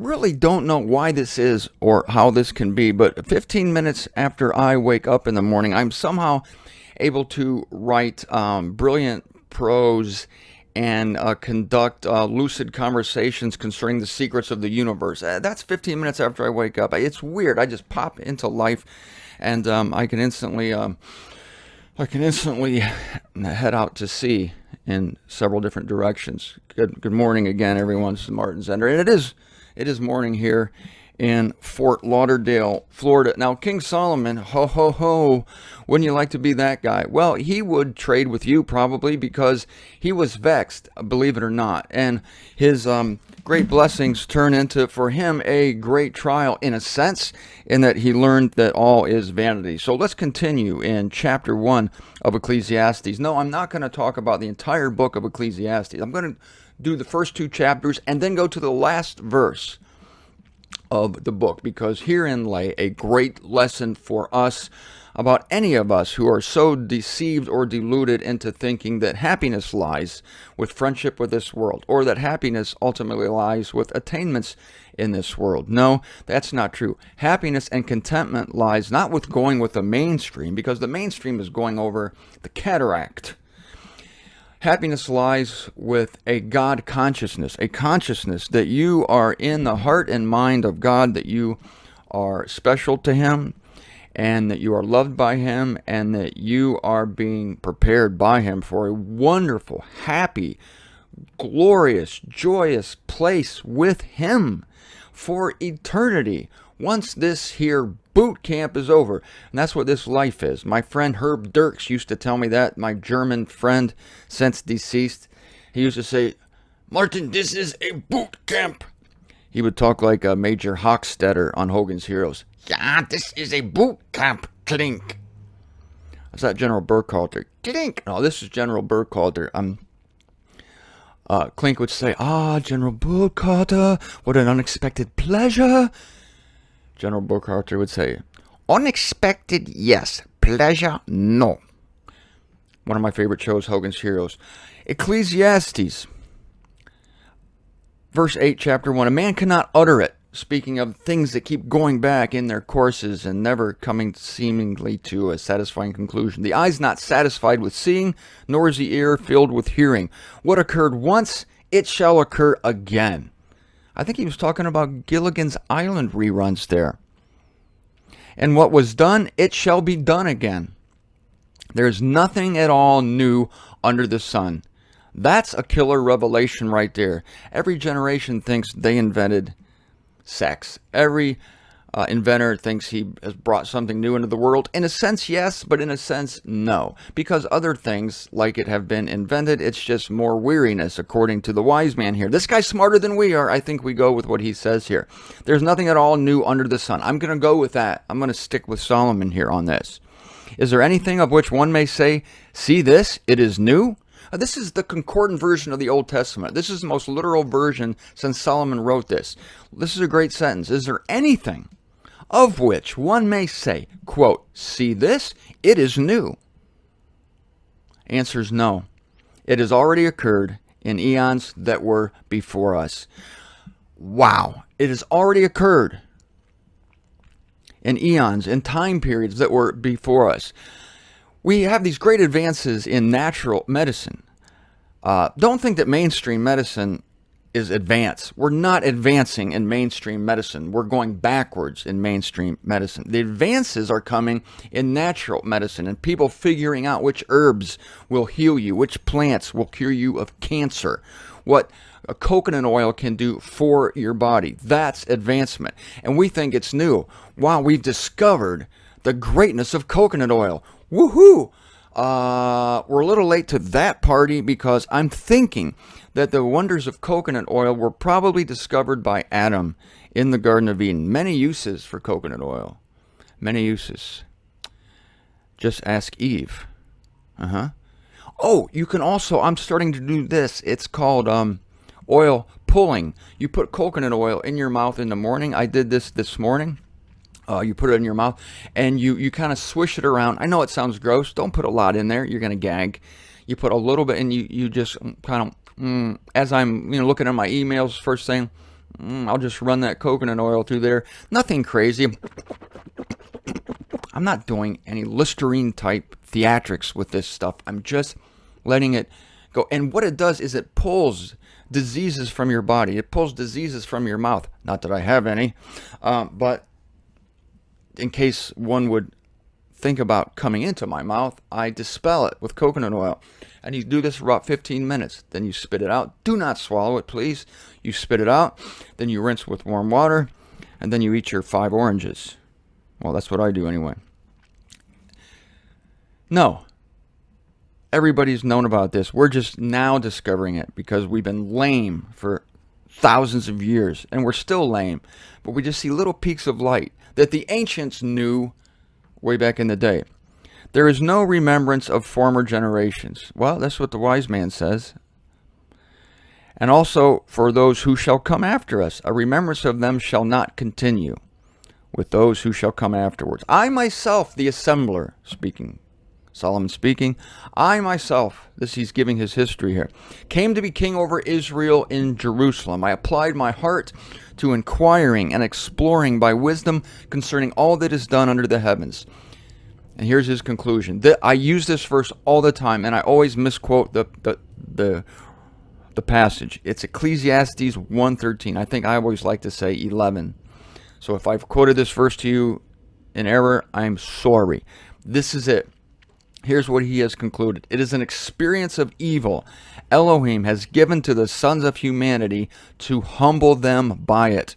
really don't know why this is or how this can be, but 15 minutes after I wake up in the morning, I'm somehow able to write brilliant prose and conduct lucid conversations concerning the secrets of the universe. That's 15 minutes after I wake up. It's weird. I just pop into life, and I can instantly head out to sea in several different directions. Good morning again, everyone. This is Martin Zender, and it is morning here in Fort Lauderdale, Florida. Now, King Solomon, ho ho ho, wouldn't you like to be that guy? Well, he would trade with you probably because he was vexed, believe it or not, and his great blessings turn into, for him, a great trial in a sense, in that he learned that all is vanity. So let's continue in chapter 1 of Ecclesiastes. No, I'm not going to talk about the entire book of Ecclesiastes. I'm going to do the first 2 chapters and then go to the last verse of the book, because herein lay a great lesson for us about any of us who are so deceived or deluded into thinking that happiness lies with friendship with this world, or that happiness ultimately lies with attainments in this world. No, that's not true. Happiness and contentment lies not with going with the mainstream, because the mainstream is going over the cataract. Happiness lies with a God consciousness, a consciousness that you are in the heart and mind of God, that you are special to Him, and that you are loved by Him, and that you are being prepared by Him for a wonderful, happy, glorious, joyous place with Him for eternity. Once this here boot camp is over, and that's what this life is. My friend Herb Dirks used to tell me that, my German friend, since deceased. He used to say, "Martin, this is a boot camp." He would talk like Major Hochstetter on Hogan's Heroes. "Yeah, this is a boot camp, clink." That's that General Burkhalter. Clink. No, this is General Burkhalter. Clink would say, General Burkhalter, what an unexpected pleasure." General Burkhalter would say, "Unexpected, yes. Pleasure, no." One of my favorite shows, Hogan's Heroes. Ecclesiastes, verse 8, chapter 1. A man cannot utter it, speaking of things that keep going back in their courses and never coming seemingly to a satisfying conclusion. The eye is not satisfied with seeing, nor is the ear filled with hearing. What occurred once, it shall occur again. I think he was talking about Gilligan's Island reruns there. And what was done, it shall be done again. There's nothing at all new under the sun. That's a killer revelation right there. Every generation thinks they invented sex. Every inventor thinks he has brought something new into the world. In a sense, yes, but in a sense, no. Because other things like it have been invented, it's just more weariness, according to the wise man here. This guy's smarter than we are. I think we go with what he says here. There's nothing at all new under the sun. I'm going to go with that. I'm going to stick with Solomon here on this. Is there anything of which one may say, "See this, it is new"? This is the concordant version of the Old Testament. This is the most literal version since Solomon wrote this. This is a great sentence. Is there anything of which one may say, quote, "See this, it is new"? Answer is no. It has already occurred in eons that were before us. Wow. It has already occurred in eons, in time periods that were before us. We have these great advances in natural medicine. Don't think that mainstream medicine is advanced. We're not advancing in mainstream medicine. We're going backwards in mainstream medicine. The advances are coming in natural medicine and people figuring out which herbs will heal you, which plants will cure you of cancer, what a coconut oil can do for your body. That's advancement. And we think it's new. Wow, we've discovered the greatness of coconut oil. Woohoo! We're a little late to that party because I'm thinking that the wonders of coconut oil were probably discovered by Adam in the Garden of Eden. Many uses for coconut oil. Many uses. Just ask Eve. Oh, you can also, I'm starting to do this. It's called oil pulling. You put coconut oil in your mouth in the morning. I did this morning. You put it in your mouth and you kind of swish it around. I know it sounds gross. Don't put a lot in there. You're going to gag. You put a little bit and you just kind of, as I'm looking at my emails first thing, I'll just run that coconut oil through there. Nothing crazy. I'm not doing any Listerine type theatrics with this stuff. I'm just letting it go. And what it does is it pulls diseases from your body. It pulls diseases from your mouth. Not that I have any, but in case one would think about coming into my mouth, I dispel it with coconut oil. And you do this for about 15 minutes. Then you spit it out. Do not swallow it, please. You spit it out. Then you rinse with warm water. And then you eat your 5 oranges. Well, that's what I do anyway. No. Everybody's known about this. We're just now discovering it because we've been lame for thousands of years. And we're still lame. But we just see little peaks of light that the ancients knew way back in the day. There is no remembrance of former generations. Well, that's what the wise man says. And also for those who shall come after us, a remembrance of them shall not continue with those who shall come afterwards. I myself, the assembler, speaking, Solomon speaking, I myself, he's giving his history here, came to be king over Israel in Jerusalem. I applied my heart to inquiring and exploring by wisdom concerning all that is done under the heavens. And here's his conclusion. I use this verse all the time, and I always misquote the passage. It's Ecclesiastes 1:13. I think I always like to say 11. So if I've quoted this verse to you in error, I'm sorry. This is it. Here's what he has concluded. It is an experience of evil Elohim has given to the sons of humanity to humble them by it.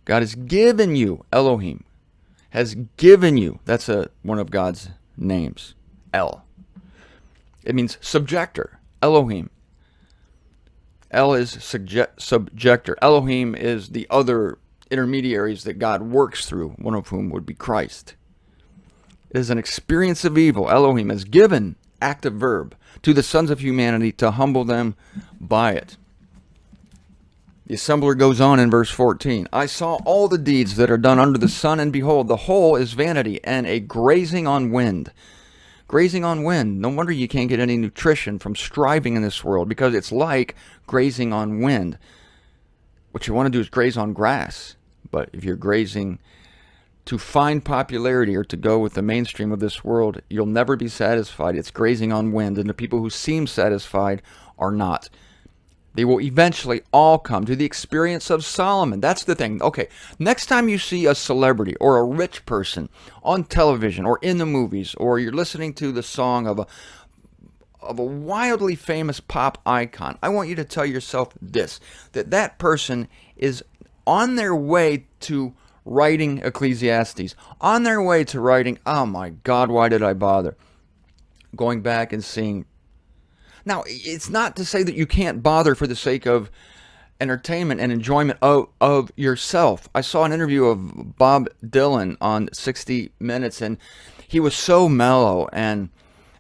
God has given you, Elohim has given you, that's one of God's names, El. It means subjector, Elohim. El is subjector. Elohim is the other intermediaries that God works through, one of whom would be Christ. It is an experience of evil. Elohim has given, active verb, to the sons of humanity to humble them by it. The assembler goes on in verse 14. I saw all the deeds that are done under the sun, and behold, the whole is vanity and a grazing on wind. Grazing on wind. No wonder you can't get any nutrition from striving in this world, because it's like grazing on wind. What you want to do is graze on grass. But if you're grazing to find popularity or to go with the mainstream of this world, you'll never be satisfied. It's grazing on wind, and the people who seem satisfied are not. They will eventually all come to the experience of Solomon. That's the thing. Okay, next time you see a celebrity or a rich person on television or in the movies, or you're listening to the song of a wildly famous pop icon, I want you to tell yourself this, that person is on their way to writing Ecclesiastes, on their way to writing, oh my God, why did I bother? Going back and seeing. Now, it's not to say that you can't bother for the sake of entertainment and enjoyment of yourself. I saw an interview of Bob Dylan on 60 Minutes, and he was so mellow, and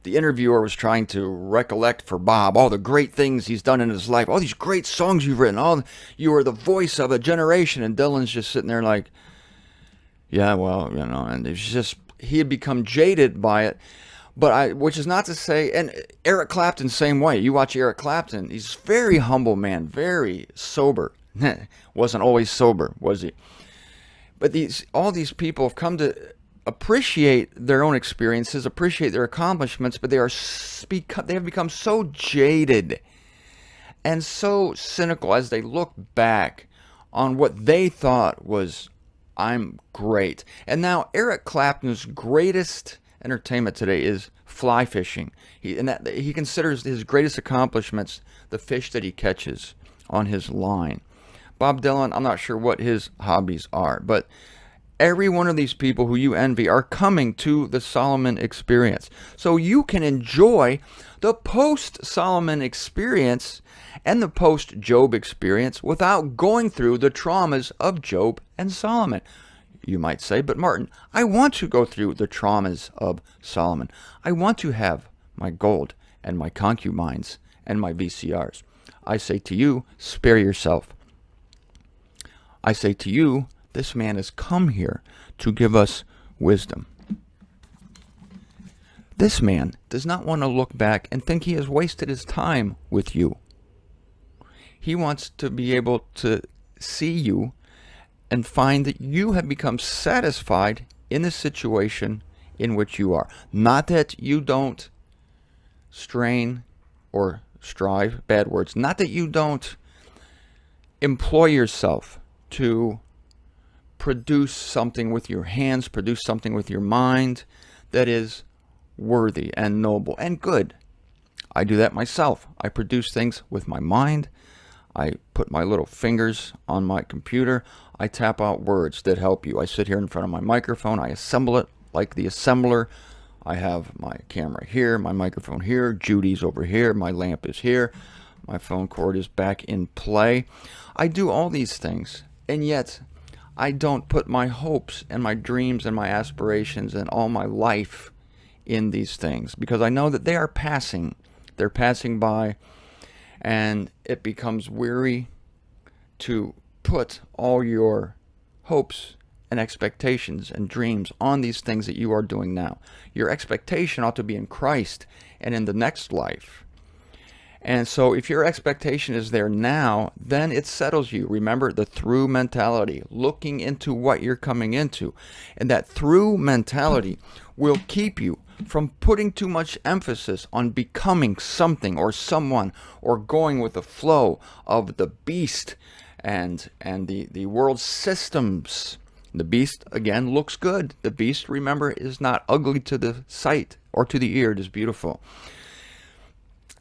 the interviewer was trying to recollect for Bob all the great things he's done in his life, all these great songs you've written, you are the voice of a generation, and Dylan's just sitting there like, yeah, well, and it's just, he had become jaded by it. But which is not to say, and Eric Clapton, same way. You watch Eric Clapton, he's a very humble man, very sober. Wasn't always sober, was he? But all these people have come to appreciate their own experiences, appreciate their accomplishments, but they have become so jaded and so cynical as they look back on what they thought was, I'm great. And now Eric Clapton's greatest entertainment today is fly fishing. He considers his greatest accomplishments the fish that he catches on his line. Bob Dylan, I'm not sure what his hobbies are, but every one of these people who you envy are coming to the Solomon experience. So you can enjoy the post-Solomon experience and the post-Job experience without going through the traumas of Job and Solomon. You might say, but Martin, I want to go through the traumas of Solomon. I want to have my gold and my concubines and my VCRs. I say to you, spare yourself. I say to you, this man has come here to give us wisdom. This man does not want to look back and think he has wasted his time with you. He wants to be able to see you and find that you have become satisfied in the situation in which you are. Not that you don't strain or strive, bad words, not that you don't employ yourself to produce something with your hands, produce something with your mind that is worthy and noble and good. I do that myself. I produce things with my mind. I put my little fingers on my computer. I tap out words that help you. I sit here in front of my microphone. I assemble it like the assembler. I have my camera here, my microphone here, Judy's over here, my lamp is here, my phone cord is back in play. I do all these things, and yet I don't put my hopes and my dreams and my aspirations and all my life in these things, because I know that they are passing. They're passing by, and it becomes weary to put all your hopes and expectations and dreams on these things that you are doing now. Your expectation ought to be in Christ and in the next life. And so if your expectation is there now, then it settles you. Remember the through mentality, looking into what you're coming into. And that through mentality will keep you from putting too much emphasis on becoming something or someone, or going with the flow of the beast and the world systems. The beast, again, looks good. The beast, remember, is not ugly to the sight or to the ear. It is beautiful.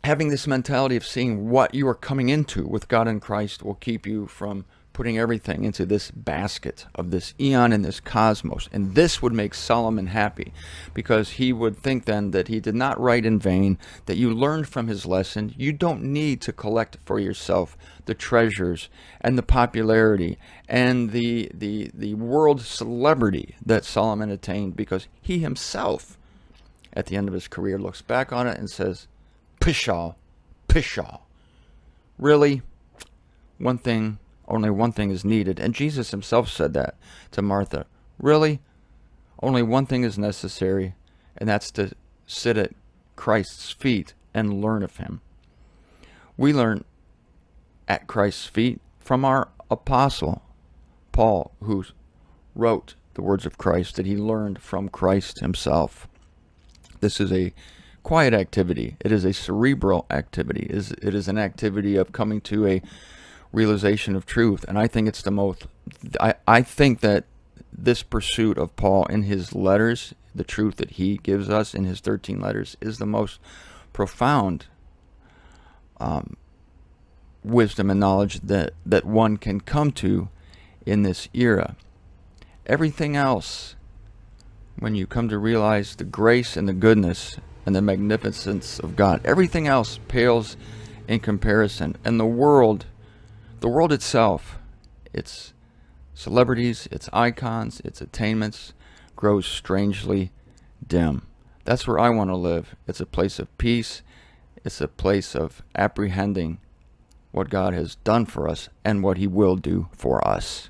Having this mentality of seeing what you are coming into with God in Christ will keep you from putting everything into this basket of this eon and this cosmos. And this would make Solomon happy, because he would think then that he did not write in vain, that you learned from his lesson. You don't need to collect for yourself the treasures and the popularity and the world celebrity that Solomon attained, because he himself, at the end of his career, looks back on it and says, pshaw, pshaw. Really? Only one thing is needed. And Jesus himself said that to Martha. Really? Only one thing is necessary, and that's to sit at Christ's feet and learn of him. We learn at Christ's feet from our apostle, Paul, who wrote the words of Christ that he learned from Christ himself. This is a quiet activity. It is a cerebral activity. It is an activity of coming to a realization of truth. And I think it's the most, I think that this pursuit of Paul in his letters, the truth that he gives us in his 13 letters, is the most profound wisdom and knowledge that one can come to in this era. Everything else, when you come to realize the grace and the goodness and the magnificence of God, everything else pales in comparison. And the world itself, its celebrities, its icons, its attainments, grows strangely dim. That's where I want to live. It's a place of peace. It's a place of apprehending what God has done for us and what he will do for us.